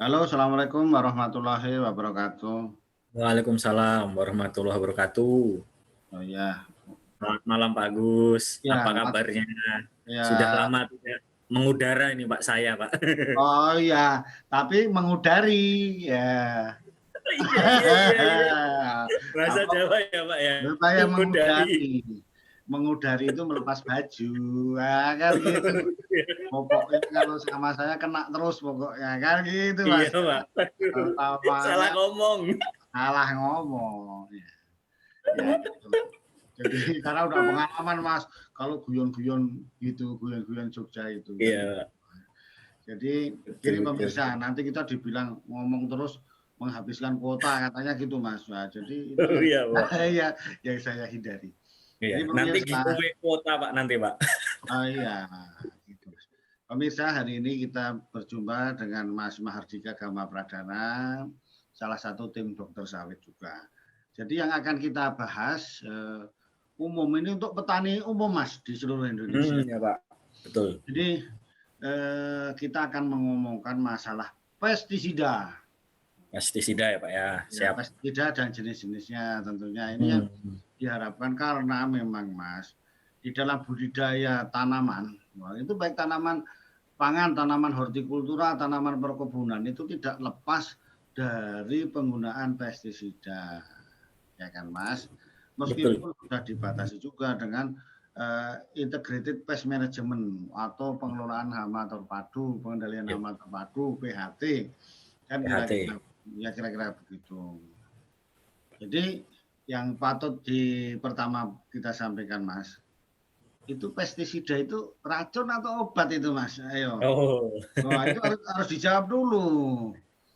Halo, assalamualaikum warahmatullahi wabarakatuh. Waalaikumsalam warahmatullahi wabarakatuh. Oh ya, Selamat malam Pak Agus, apa ya, kabarnya? Sudah ya. lama tidak mengudara ini Pak saya Pak. Oh ya, tapi mengudari, ya. Iya iya iya iya. Bahasa Apa? Jawa ya Pak ya. Supaya Mengudari. mengudari. Mengudari itu melepas baju, nah, kan gitu. Pokoknya kalau sama saya kena terus pokoknya, kan gitu Iya Mas. Pak. Aduh, salah Pertamanya ngomong. salah ngomong. Ya, ya gitu. Jadi karena udah pengalaman Mas, kalau guyon-guyon gitu, guyon-guyon Jogja itu kan. Iya, Jadi gini betul betul. pemirsa, nanti kita dibilang ngomong terus menghabiskan kuota katanya gitu Mas. Nah, jadi itu Oh yang iya Pak. ya, yang saya hindari. Iya, Jadi nanti pemirsa, giveaway kuota Pak nanti Pak. iya gitu. Pemirsa, hari ini kita berjumpa dengan Mas Mahardika Gama Pradana, salah satu tim dokter sawit juga. Jadi yang akan kita bahas umum ini untuk petani umum Mas di seluruh Indonesia. Ya Pak, betul. Jadi kita akan mengomongkan masalah pestisida. Pestisida ya Pak ya, Ya, siap. pestisida dan jenis-jenisnya tentunya ini yang diharapkan karena memang Mas di dalam budidaya tanaman, itu baik tanaman pangan, tanaman hortikultura, tanaman perkebunan itu tidak lepas dari penggunaan pestisida, ya kan Mas? Betul. Meskipun sudah dibatasi juga dengan integrated pest management atau pengelolaan hama terpadu, pengendalian Ya, hama terpadu (PHT), kan PHT. kira-kira begitu. Jadi yang patut pertama kita sampaikan Mas, itu pestisida itu racun atau obat itu Mas? Ayo. Oh. Wah, itu harus dijawab dulu.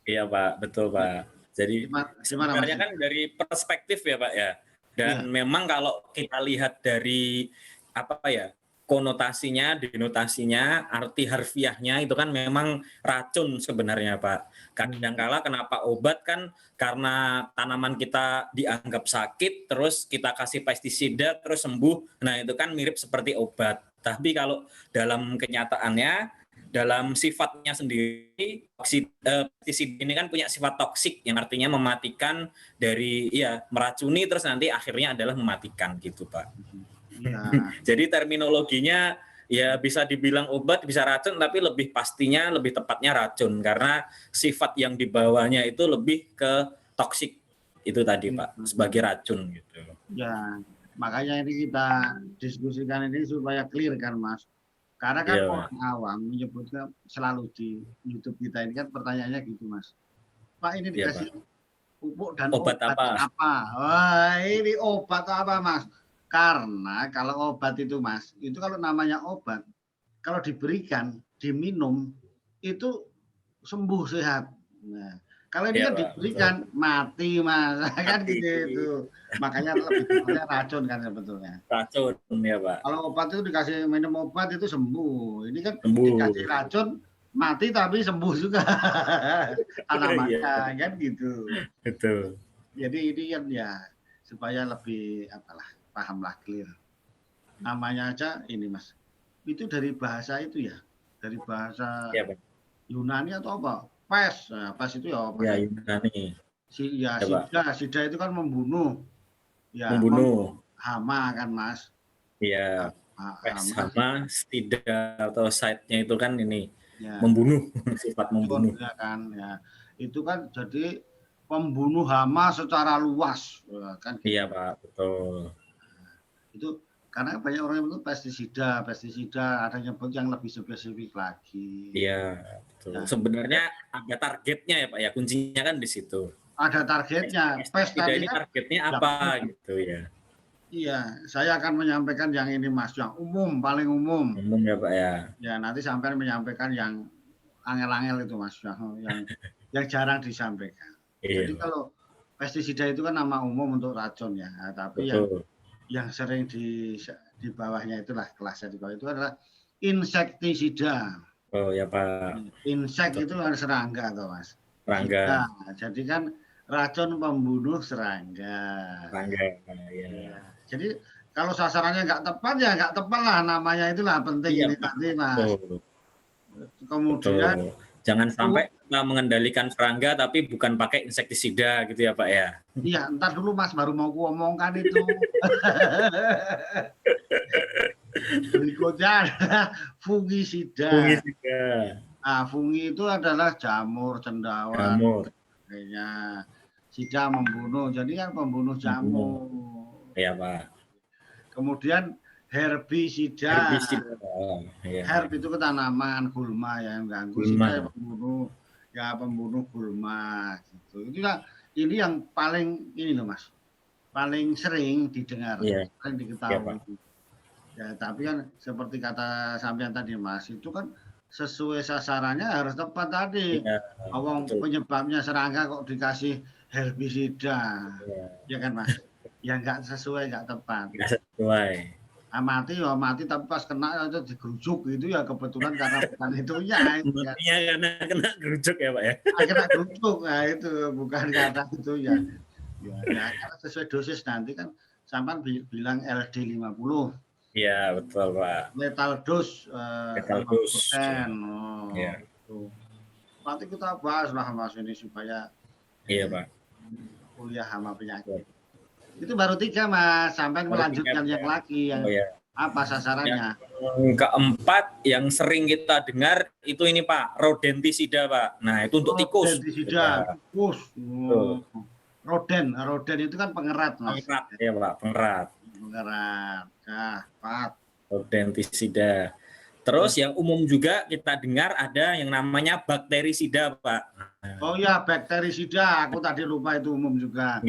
Iya Pak, betul Pak. Jadi Gimana Mas? sebenarnya kan dari perspektif ya Pak ya. Dan Iya. memang kalau kita lihat dari apa ya, konotasinya, denotasinya, arti harfiahnya itu kan memang racun sebenarnya Pak. Kadangkala kenapa obat kan karena tanaman kita dianggap sakit, terus kita kasih pestisida terus sembuh. Nah itu kan mirip seperti obat. Tapi kalau dalam kenyataannya dalam sifatnya sendiri pestisida ini kan punya sifat toksik yang artinya mematikan dari meracuni terus nanti akhirnya adalah mematikan gitu Pak. Ya. Jadi terminologinya ya bisa dibilang obat bisa racun tapi lebih pastinya lebih tepatnya racun karena sifat yang dibawanya itu lebih ke toksik itu tadi Pak sebagai racun gitu. Ya, makanya ini kita diskusikan ini supaya clear kan Mas. Karena kan Iya Pak. orang awam menyebutnya selalu di YouTube kita ini kan pertanyaannya gitu Mas. Pak ini Iya Pak. dikasih pupuk dan Obat obat apa? apa? Wah, ini obat apa Mas? Karena kalau obat itu Mas, itu kalau namanya obat, kalau diberikan, diminum, itu sembuh sehat. Nah, kalau ini Iya kan Pak, betul. diberikan mati Mas, kan Mati. gitu. Makanya lebih tepatnya racun kan sebetulnya. Racun ya Pak. Kalau obat itu dikasih minum obat itu sembuh. Ini kan dikasih Sembuh. racun mati tapi sembuh juga Iya, tanamannya kan gitu. betul. Jadi ini kan ya supaya lebih apalah pahamlah clear. Namanya aja ini Mas. Itu dari bahasa itu ya, dari bahasa Iya, Pak. Yunani atau apa? Pes. Nah, pes itu ya Ya, pakai Yunani. ya Ya, Pak. sida itu kan membunuh. Ya, Membunuh. hama kan Mas. Iya. Pes Hama sama stida atau site-nya itu kan ini ya. membunuh, sifat membunuh. Ya kan ya. Itu kan jadi pembunuh hama secara luas kan gitu. Iya, Pak, betul. Itu karena banyak orang yang menyebut pestisida ada nyebut yang lebih spesifik lagi. Iya, betul. Ya. Sebenarnya ada targetnya ya, Pak ya. Kuncinya kan di situ. Ada targetnya. Pes Pestisida tadi ini kan targetnya apa gitu ya. iya, saya akan menyampaikan yang ini Mas, yang umum, paling umum. Umum ya, Pak ya. Ya, nanti sampai menyampaikan yang angel-angel itu Mas, yang jarang disampaikan. Jadi Iya, kalau pestisida itu kan nama umum untuk racun ya, tapi betul. yang sering di bawahnya itulah kelasnya di bawah itu adalah insektisida. Oh ya, Pak. Insek Betul. itu kan serangga atau Mas. Serangga. Sida. Jadi kan racun pembunuh serangga. Serangga, ya. Ya. Jadi kalau sasarannya nggak tepat ya nggak tepat lah namanya itulah penting Iya, ini Pak. tadi Mas. Betul. Kemudian Betul. Jangan sampai kita mengendalikan serangga tapi bukan pakai insektisida gitu ya Pak ya. Iya, ntar dulu Mas, baru mau kuomongkan itu. Berikutnya adalah fungisida. Fungisida, Nah, fungi itu adalah jamur, cendawan, jamur, sebagainya. Sida membunuh, jadi kan pembunuh membunuh. jamur. Ya Pak. Kemudian herbisida. Herbisida. Oh, ya. Herb itu ke tanaman, gulma ya, yang ganggu. Sida yang pembunuh gulma gitu. Ini yang paling ini loh Mas. Paling sering didengar, sering diketahui. Ya, tapi kan seperti kata sampean tadi Mas, itu kan sesuai sasarannya harus tepat tadi. Penyebabnya serangga kok dikasih herbisida, ya kan Mas? Ya nggak sesuai, nggak tepat. Nggak sesuai. Mati tapi pas kena itu digerujuk gitu ya, kebetulan karena bukan itunya. Matinya karena kena gerujuk ya Pak ya? Kena gerujuk, nah itu bukan karena itu ya. Ya karena sesuai dosis nanti kan sampai bilang LD 50. Iya betul Pak. Lethal dose 50%. Ya. Gitu. Nanti kita bahas lah Mas ini supaya Pak. Kuliah sama penyakit. Itu baru 3 Mas, sampai melanjutkan yang lagi yang apa sasarannya? Yang keempat yang sering kita dengar itu ini Pak, rodentisida Pak. Nah itu untuk tikus. Rodentisida, tikus. Roden itu kan pengerat Mas. Pengerat ya Pak, pengerat. Nah, rodentisida. Terus yang umum juga kita dengar ada yang namanya bakterisida Pak. Oh ya, bakterisida, aku tadi lupa itu umum juga.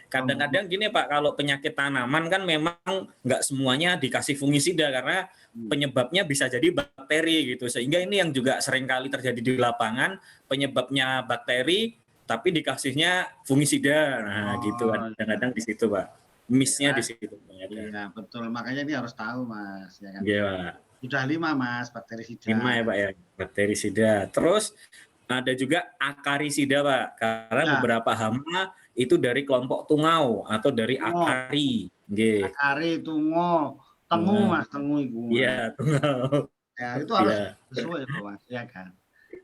Kadang-kadang gini Pak, kalau penyakit tanaman kan memang nggak semuanya dikasih fungisida karena penyebabnya bisa jadi bakteri gitu. Sehingga ini yang juga sering kali terjadi di lapangan, penyebabnya bakteri tapi dikasihnya fungisida. Nah, gitu kadang-kadang di situ Pak. Miss-nya di situ. Iya, betul. Makanya ini harus tahu Mas, ya kan? Iya, Pak. Sudah 5 Mas, bakterisida. 5 ya Pak ya, bakterisida. Terus ada juga akarisida Pak, karena beberapa hama itu dari kelompok tungau atau dari akari. Akari, tungo, tengu Mas, tengu itu. Iya, tungau. Ya, itu harus sesuai Mas, ya kan?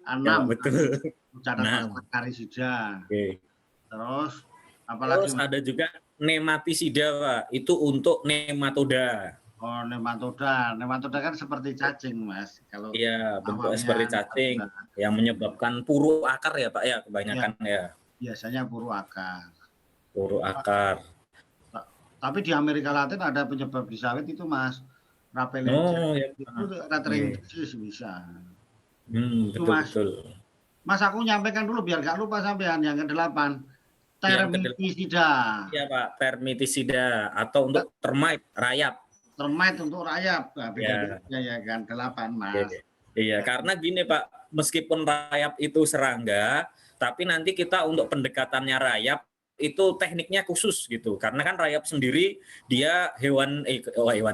6. Betul. Catat akarisida. Terus apalagi? Terus ada juga nematisida Pak, itu untuk nematoda. Oh, nematoda. Nematoda kan seperti cacing, Mas. Kalau iya, bentuknya seperti cacing yang menyebabkan puru akar ya, Pak ya, kebanyakan ya. Biasanya puru akar. Puru akar. Tapi di Amerika Latin ada penyebab di sawit itu, Mas. Rapelin. Oh, ya. Itu rateringitis bisa. Betul. Mas, aku nyampaikan dulu biar gak lupa sampean yang ke-8. Termitisida. Iya, Pak, termitisida atau untuk termite, rayap. Termite untuk rayap. Nah, beda ya kan 8 Mas. Iya, karena gini Pak, meskipun rayap itu serangga, tapi nanti kita untuk pendekatannya rayap itu tekniknya khusus gitu. Karena kan rayap sendiri dia hewan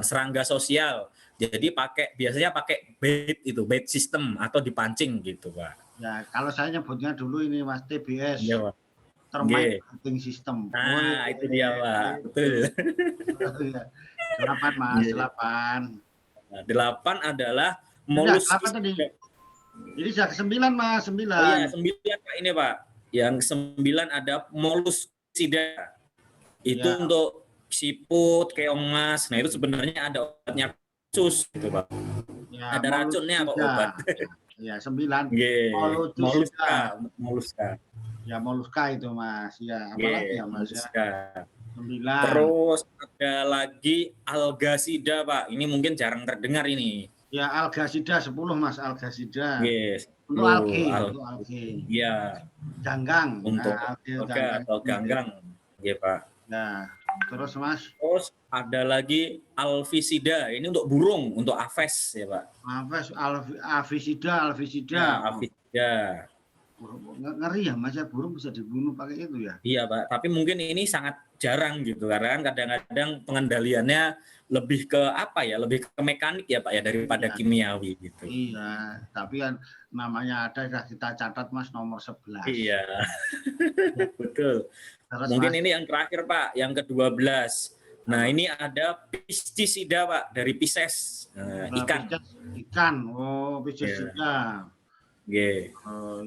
serangga sosial. Jadi biasanya pakai bait system atau dipancing gitu, Pak. Ya, kalau saya nyebutnya dulu ini Mas TBS. Iya, Pak. Termite baiting system. Nah, itu dia Pak. Betul. 8 Mas, 8. 8 adalah molluscida. Jadi sudah ke-9 Mas, 9. Oh iya, 9 Pak ini Pak. Yang 9 ada molluscida. Itu untuk siput, keong mas. Nah, itu sebenarnya ada obatnya khusus gitu Pak. Ya, ada racunnya Pak obat. Ya, 9. Mollusca. Ya, mollusca itu Mas. Ya, apalagi ya Mas mollusca. Ya. 9. Terus ada lagi algasida Pak. Ini mungkin jarang terdengar ini. Ya, algasida 10 Mas, algasida. Untuk algae. Iya. Ganggang. Untuk alga atau ganggang. Iya Pak. Nah, terus Mas. Terus ada lagi alvisida. Ini untuk burung, untuk aves ya Pak. Alvisida. Ya, alvisida. Ngeri ya Mas ya, burung bisa dibunuh pakai itu ya? Iya Pak, tapi mungkin ini sangat jarang gitu karena kan kadang-kadang pengendaliannya lebih ke lebih ke mekanik ya Pak ya daripada kimiawi gitu. Iya, tapi kan namanya ada kita catat Mas nomor 11. Iya. Betul. Terus, mungkin Mas, ini yang terakhir Pak, yang ke-12. Nah, ini ada piscisida Pak dari Pisces. Ikan. Ikan. Oh, piscisida. Nggih.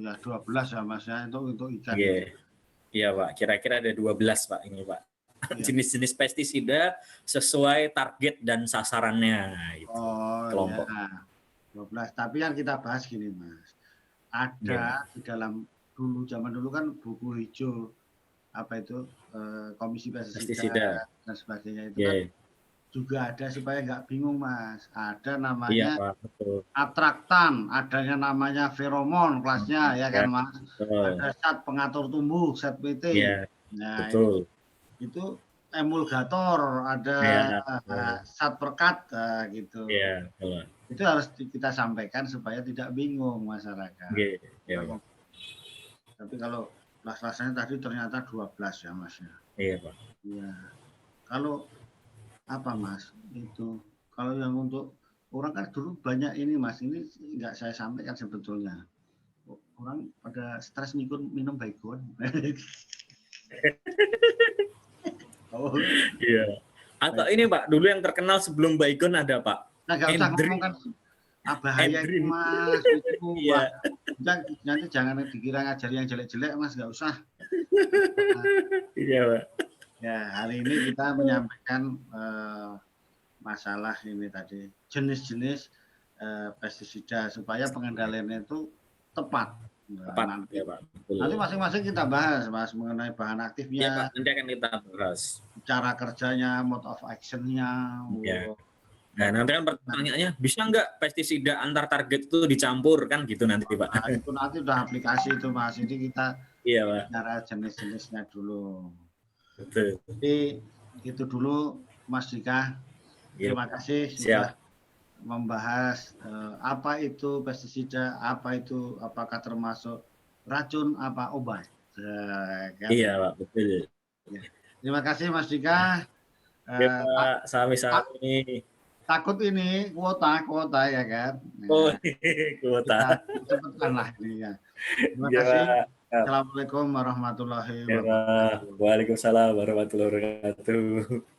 Ya 12 ya Mas ya, itu ikan. Nggih. Iya Pak, kira-kira ada 12 Pak ini Pak. Iya. Jenis-jenis pestisida sesuai target dan sasarannya itu Oh kelompok. ya, 12. Tapi yang kita bahas gini Mas, ada di dalam zaman dulu kan buku hijau apa itu Komisi Pestisida dan sebagainya itu kan juga ada supaya nggak bingung Mas. Ada namanya Iya, Pak, betul. atraktan, adanya namanya feromon kelasnya ya kan Mas. Betul. Ada zat pengatur tumbuh, zat PT. Iya, Nah, betul. itu emulgator, ada zat perkat gitu. Iya, betul. Itu harus kita sampaikan supaya tidak bingung masyarakat. Iya, Pak. Tapi kalau kelas-kelasnya tadi ternyata 12 ya Mas ya. Iya, Pak. Iya. Kalau apa Mas itu kalau yang untuk orang kan dulu banyak ini Mas, ini nggak saya sampaikan sebetulnya, orang pada stres minum Baygon. Oh iya, atau ini Pak, dulu yang terkenal sebelum Baygon ada Pak, nah nggak usah ngomong kan bahaya itu Mas, itu iya. Nanti jangan dikira ngajari yang jelek-jelek Mas, nggak usah. Iya Pak. Ya, hari ini kita menyampaikan masalah ini tadi, jenis-jenis pestisida supaya pengendaliannya itu tepat. Nanti, ya, Pak. Nanti masing-masing kita bahas Mas mengenai bahan aktifnya. Ya, Pak, nanti akan kita bahas. Cara kerjanya, mode of action-nya. Ya. Nah, nanti kan pertanyaannya, bisa nggak pestisida antar target itu dicampur kan gitu nanti Pak? Nah, itu nanti udah aplikasi itu Mas, ini kita bicara jenis-jenisnya dulu. Betul. Jadi itu dulu Mas Dika. Terima kasih sudah membahas apa itu pestisida, apakah termasuk racun, apa obat. Kan? Iya Pak, betul. Ya. Terima kasih Mas Dika. Ya Pak, sami-sami. Takut ini kuota ya kan. Oh, kuota. Cepatkan lah ini ya. Terima kasih. Assalamualaikum warahmatullahi wabarakatuh. Waalaikumsalam warahmatullahi wabarakatuh.